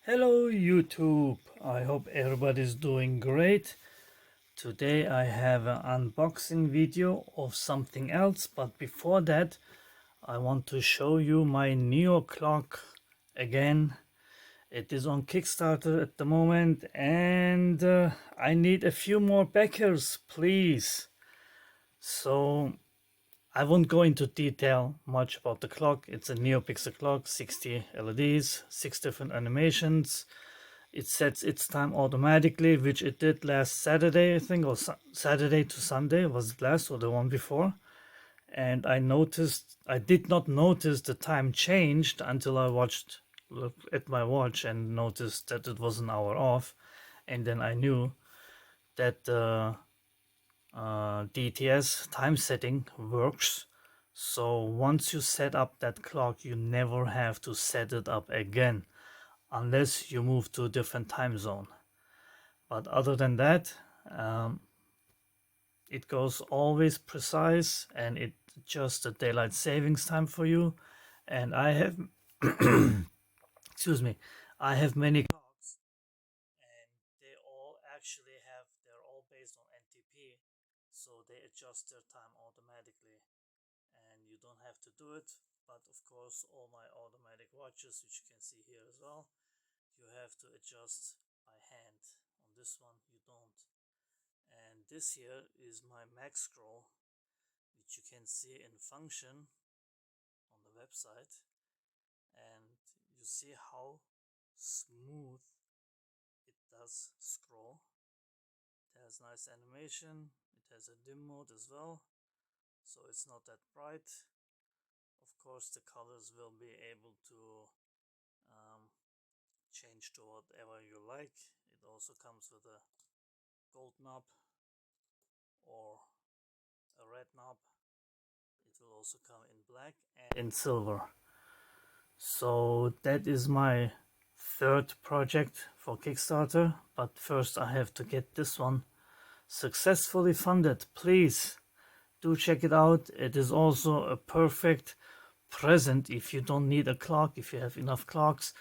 Hello YouTube, I hope everybody's doing great. Today I have an unboxing video of something else, but before that I want to show you my Neo clock again. It is on Kickstarter at the moment and I need a few more backers, please. So I won't go into detail much about the clock. It's a Neopixel clock, 60 LEDs, 6 different animations. It sets its time automatically, which it did last Saturday, I think, or Saturday to Sunday was it last or the one before. And I did not notice the time changed until I looked at my watch and noticed that it was an hour off. And then I knew that the DTS time setting works. So once you set up that clock, you never have to set it up again unless you move to a different time zone. But other than that, it goes always precise and it adjusts the daylight savings time for you. And I have, excuse me, I have many clocks and they're all based on NTP. So they adjust their time automatically and you don't have to do it. But of course, all my automatic watches, which you can see here as well, you have to adjust by hand. On this one, you don't. And this here is my max scroll, which you can see in function on the website. And you see how smooth it does scroll. It has nice animation. It has a dim mode as well, so it's not that bright. Of course, the colors will be able to change to whatever you like. It also comes with a gold knob or a red knob. It will also come in black and in silver. So that is my third project for Kickstarter, but first I have to get this one successfully funded. Please do check it out. It is also a perfect present if you don't need a clock. If you have enough clocks,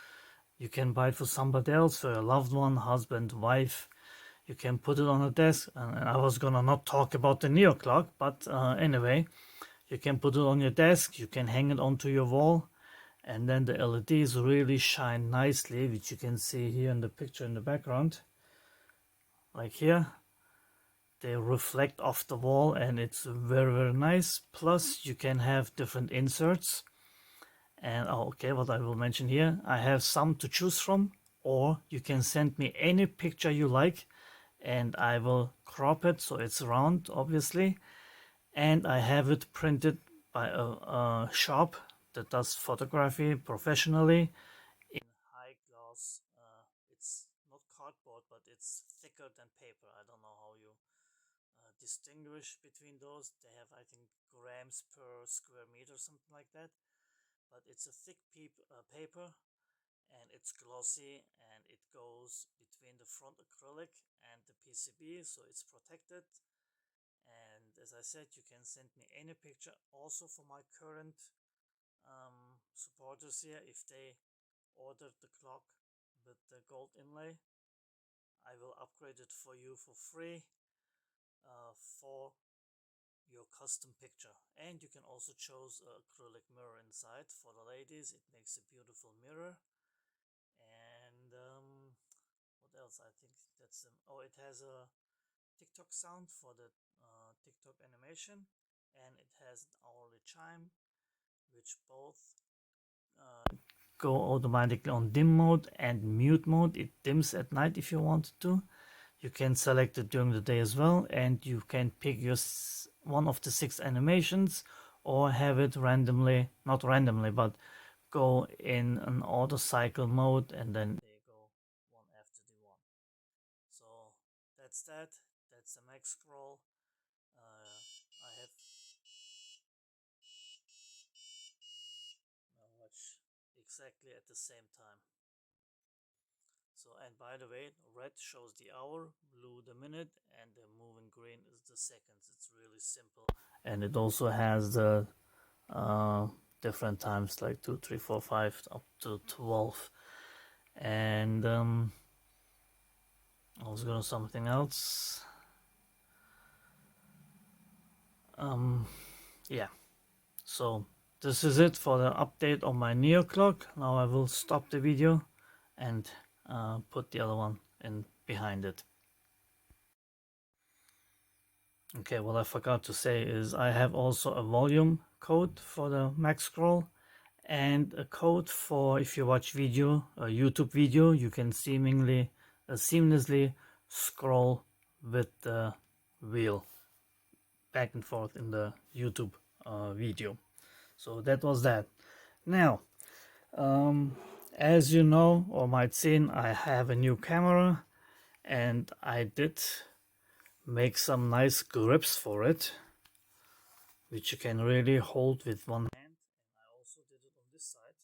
you can buy it for somebody else, for a loved one, husband, wife. You can put it on a desk. And I was gonna not talk about the Neo clock, but anyway, you can put it on your desk. You can hang it onto your wall, and then the LEDs really shine nicely, which you can see here in the picture in the background. Like here, they reflect off the wall, and it's very nice. Plus, you can have different inserts. And okay, what I will mention here, I have some to choose from, or you can send me any picture you like and I will crop it so it's round, obviously, and I have it printed by a shop that does photography professionally in high gloss. It's not cardboard, but it's thicker than paper. I don't know how you distinguish between those. They have, I think, grams per square meter, something like that. But it's a thick paper and it's glossy and it goes between the front acrylic and the PCB, so it's protected. And as I said, you can send me any picture. Also for my current supporters here, if they ordered the clock with the gold inlay, I will upgrade it for you for free for your custom picture. And you can also choose an acrylic mirror inside. For the ladies, it makes a beautiful mirror. And what else? I think that's oh, it has a TikTok sound for the TikTok animation, and it has an hourly chime, which both go automatically on dim mode and mute mode. It dims at night if you want to. You can select it during the day as well, and you can pick your one of the 6 animations or have it randomly, not randomly, but go in an auto cycle mode and then they go one after the one. So that's that. That's a max scroll. I have now watch exactly at the same time. So, and by the way, red shows the hour, blue the minute, and the moving green is the seconds. It's really simple. And it also has the different times like 2, 3, 4, 5 up to 12. And I was gonna something else. Yeah, so this is it for the update on my Neo clock. Now I will stop the video and put the other one in behind it. Okay, what I forgot to say is I have also a volume code for the max scroll and a code for if you watch video, a YouTube video, you can seamlessly scroll with the wheel back and forth in the YouTube video. So that was that. Now, as you know or might seen, I have a new camera and I did make some nice grips for it, which you can really hold with one hand. And I also did it on this side.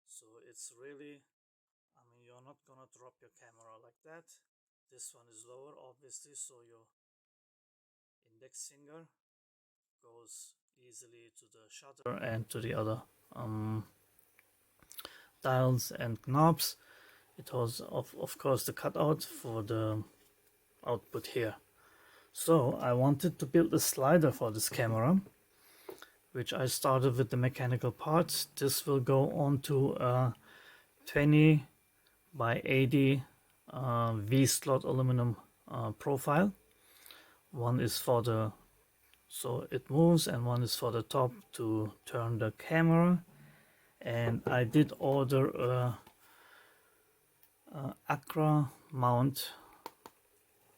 So it's really, I mean, you're not gonna drop your camera like that. This one is lower, obviously, so your index finger goes easily to the shutter and to the other dials and knobs. It was of course the cutout for the output here. So I wanted to build a slider for this camera, which I started with the mechanical parts. This will go onto a 20 by 80 V-slot aluminum profile. One is for the so it moves, and one is for the top to turn the camera. And I did order a Acra mount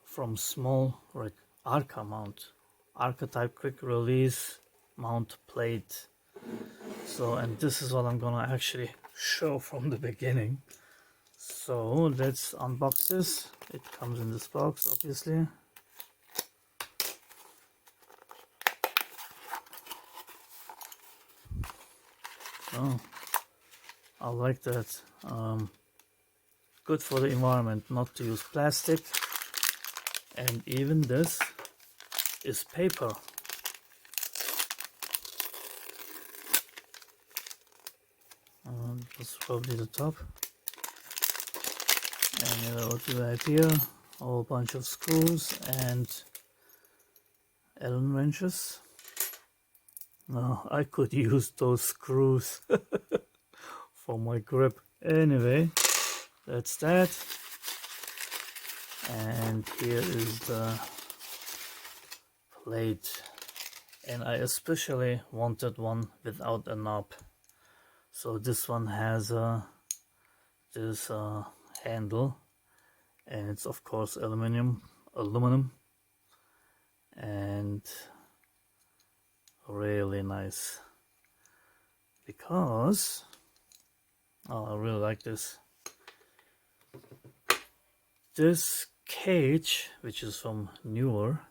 from small, like Arca mount, Arca type quick release mount plate. So, and this is what I'm gonna actually show from the beginning. So let's unbox this. It comes in this box, obviously. Oh, I like that. Good for the environment not to use plastic. And even this is paper. That's probably the top. And what do I have here? A whole bunch of screws and Allen wrenches. No, I could use those screws for my grip. Anyway, that's that. And here is the plate. And I especially wanted one without a knob. So this one has this handle, and it's of course aluminum, and really nice because I really like this. This cage, which is from Newer,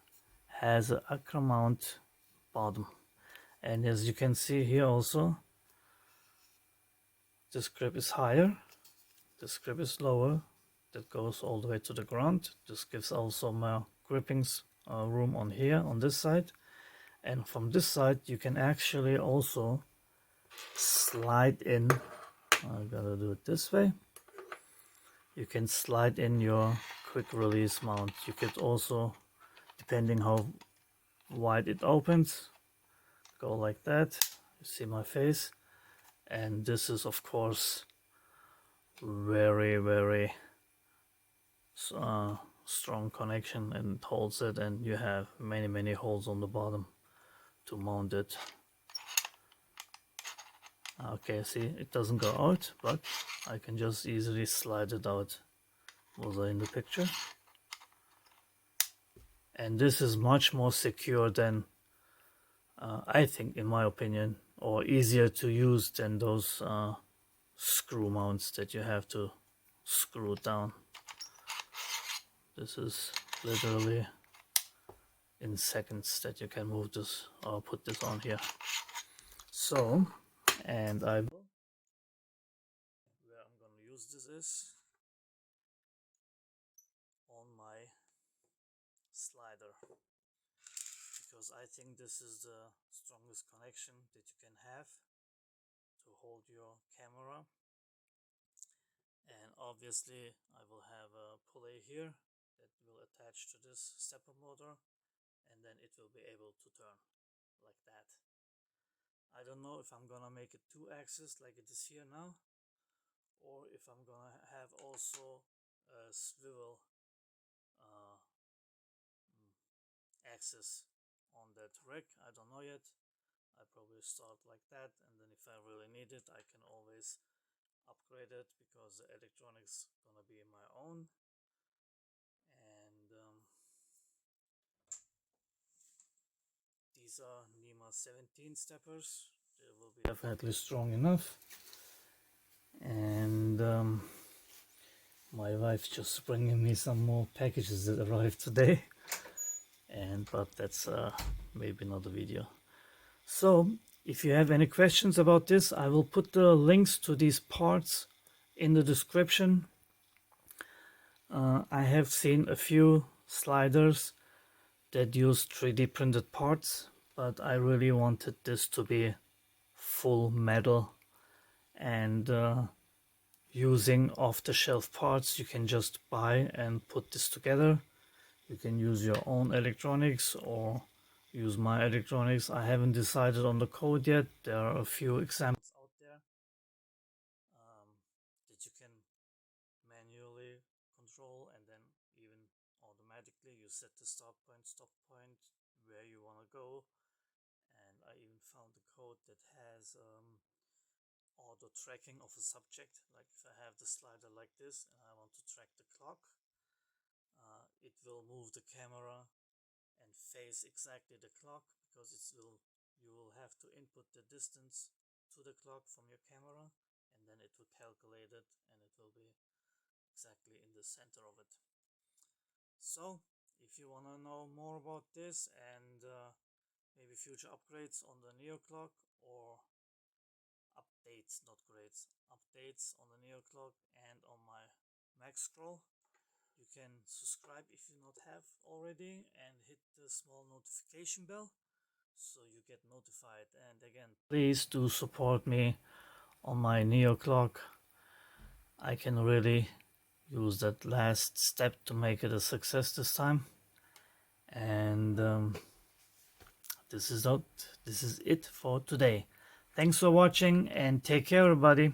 has an Acra mount bottom, and as you can see here also, this grip is higher, this grip is lower, that goes all the way to the ground. This gives also more grippings room on here on this side, and from this side you can actually also slide in. I gotta do it this way. You can slide in your quick release mount. You could also, depending how wide it opens, go like that. You see my face, and this is of course very strong connection, and holds it, and you have many holes on the bottom to mount it. Okay, see, it doesn't go out, but I can just easily slide it out. Was I in the picture? And this is much more secure than I think, in my opinion, or easier to use than those screw mounts that you have to screw down. This is literally in seconds that you can move this or put this on here. So, and where I'm gonna use this is on my slider, because I think this is the strongest connection that you can have to hold your camera. obviously I will have a pulley here that will attach to this stepper motor, and then it will be able to turn like that. I don't know if I'm gonna make it 2-axis like it is here now, or if I'm gonna have also a swivel uh, axis on that rack. I don't know yet. I probably start like that, and then if I really need it, I can always upgrade it, because the electronics gonna be my own. And these are NEMA 17 steppers. They will be definitely strong enough. And my wife's just bringing me some more packages that arrived today, but that's maybe not a video. So if you have any questions about this, I will put the links to these parts in the description. I have seen a few sliders that use 3D printed parts, but I really wanted this to be full metal, and using off-the-shelf parts you can just buy and put this together. You can use your own electronics or use my electronics. I haven't decided on the code yet. There are a few examples out there that you can manually control, and then even automatically you set the start point, stop point, where you want to go. And I even found a code that has auto tracking of a subject. Like if I have the slider like this and I want to track the clock, it will move the camera and face exactly the clock, because you will have to input the distance to the clock from your camera, and then it will calculate it, and it will be exactly in the center of it. So if you want to know more about this and maybe future upgrades on the Neoclock, or updates, not grades, updates on the Neoclock and on my Mac Scroll, you can subscribe if you not have already, and hit the small notification bell so you get notified. And again, please do support me on my Neoclock. I can really use that last step to make it a success this time. And this is it for today. Thanks for watching, and take care, everybody.